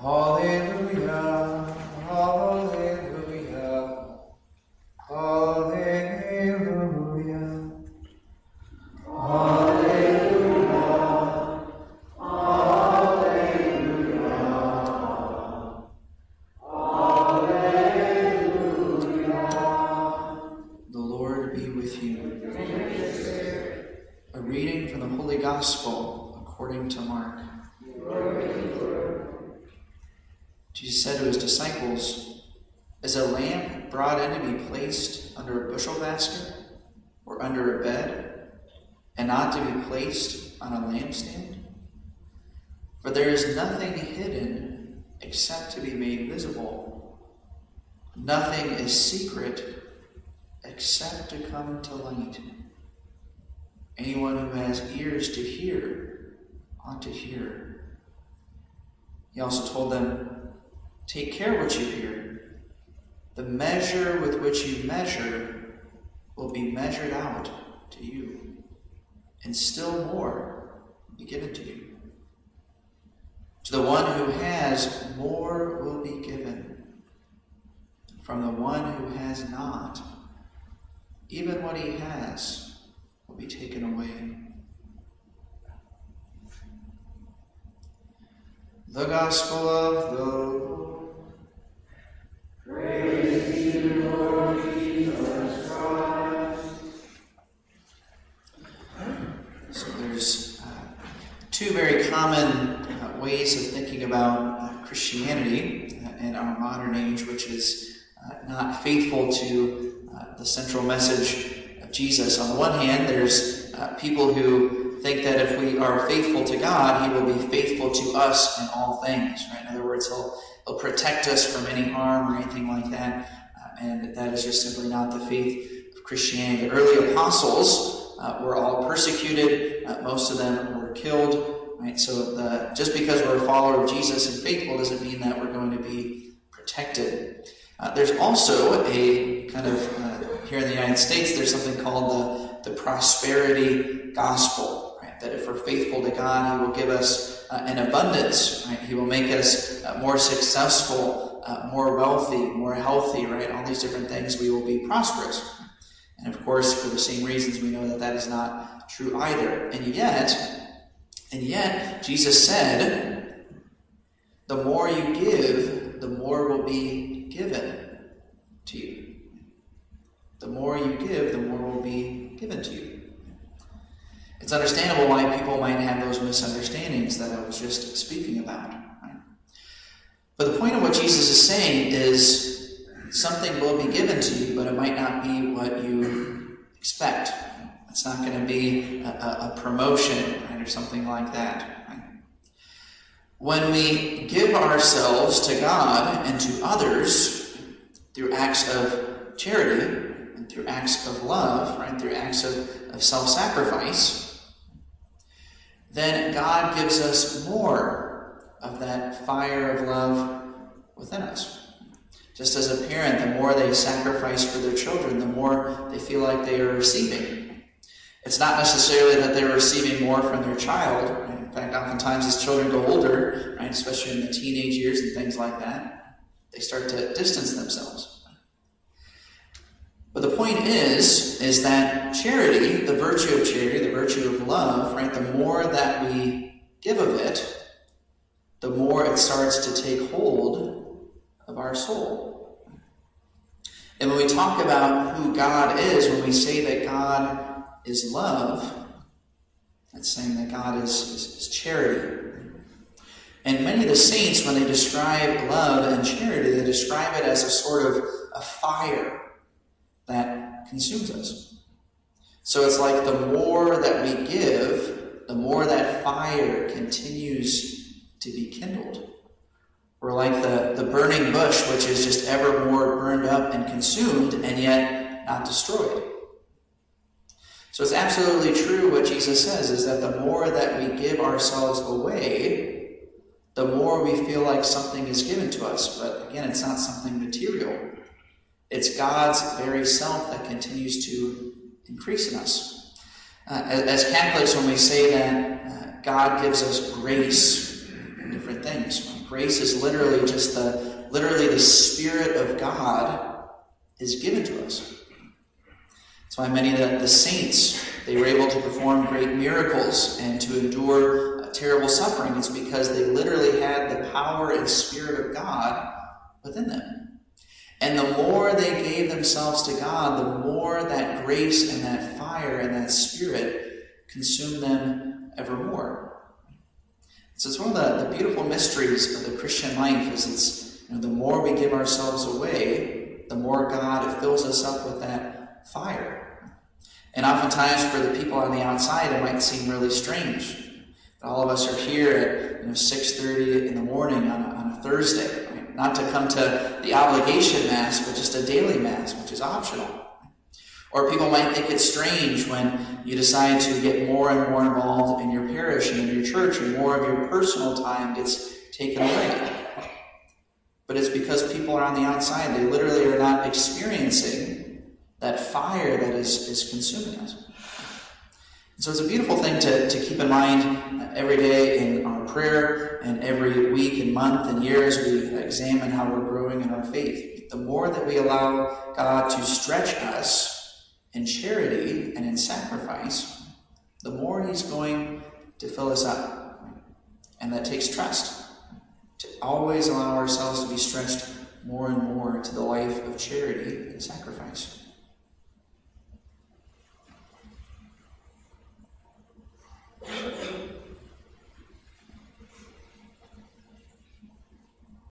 Hallelujah, hallelujah, hallelujah, hallelujah, hallelujah, hallelujah. The Lord be with you. A reading from the Holy Gospel according to Mark. Jesus said to his disciples, "Is a lamp brought in to be placed under a bushel basket or under a bed, and not to be placed on a lampstand? For there is nothing hidden except to be made visible. Nothing is secret except to come to light. Anyone who has ears to hear ought to hear." He also told them, "Take care what you hear. The measure with which you measure will be measured out to you, and still more will be given to you. To the one who has, more will be given. From the one who has not, even what he has will be taken away." The Gospel of the Lord. Praise to you, Lord Jesus Christ. So there's two very common ways of thinking about Christianity in our modern age, which is not faithful to the central message of Jesus. On the one hand, there's people who think that if we are faithful to God, he will be faithful to us in all things. Right? In other words, he'll protect us from any harm or anything like that. And that is just simply not the faith of Christianity. The early apostles were all persecuted. Most of them were killed. Right? So just because we're a follower of Jesus and faithful doesn't mean that we're going to be protected. There's also a kind of, here in the United States, there's something called the prosperity gospel. That if we're faithful to God, he will give us an abundance. Right? He will make us more successful, more wealthy, more healthy. Right? All these different things, we will be prosperous. And of course, for the same reasons, we know that that is not true either. And yet, Jesus said, the more you give, the more will be given to you. The more you give, the more will be given to you. It's understandable why people might have those misunderstandings that I was just speaking about. Right? But the point of what Jesus is saying is something will be given to you, but it might not be what you expect. It's not going to be a promotion, right, or something like that. Right? When we give ourselves to God and to others through acts of charity and through acts of love, right, through acts of self-sacrifice, then God gives us more of that fire of love within us. Just as a parent, the more they sacrifice for their children, the more they feel like they are receiving. It's not necessarily that they're receiving more from their child. In fact, oftentimes as children go older, right, especially in the teenage years and things like that, they start to distance themselves. But the point is that charity, the virtue of charity, the virtue of love, right, the more that we give of it, the more it starts to take hold of our soul. And when we talk about who God is, when we say that God is love, that's saying that God is charity. And many of the saints, when they describe love and charity, they describe it as a sort of a fire that consumes us. So it's like the more that we give, the more that fire continues to be kindled. We're like the burning bush, which is just ever more burned up and consumed, and yet not destroyed. So it's absolutely true what Jesus says, is that the more that we give ourselves away, the more we feel like something is given to us. But again, it's not something material. It's God's very self that continues to increase in us. As Catholics, when we say that God gives us grace, different things. Grace is literally just the Spirit of God is given to us. That's why many of the saints, they were able to perform great miracles and to endure terrible suffering. It's because they literally had the power and Spirit of God within them. And the more they gave themselves to God, the more that grace and that fire and that Spirit consumed them evermore. So it's one of the beautiful mysteries of the Christian life is it's, the more we give ourselves away, the more God fills us up with that fire. And oftentimes for the people on the outside, it might seem really strange. But all of us are here at 6:30 in the morning on a Thursday, right? Not to come to the obligation Mass, but just a daily Mass, which is optional. Or people might think it's strange when you decide to get more and more involved in your parish and in your church, and more of your personal time gets taken away. But it's because people are on the outside. They literally are not experiencing that fire that is consuming us. And so it's a beautiful thing to keep in mind every day in our prayer and every week and month and year as we examine how we're growing in our faith. The more that we allow God to stretch us in charity and in sacrifice, the more He's going to fill us up. And that takes trust, to always allow ourselves to be stretched more and more to the life of charity and sacrifice.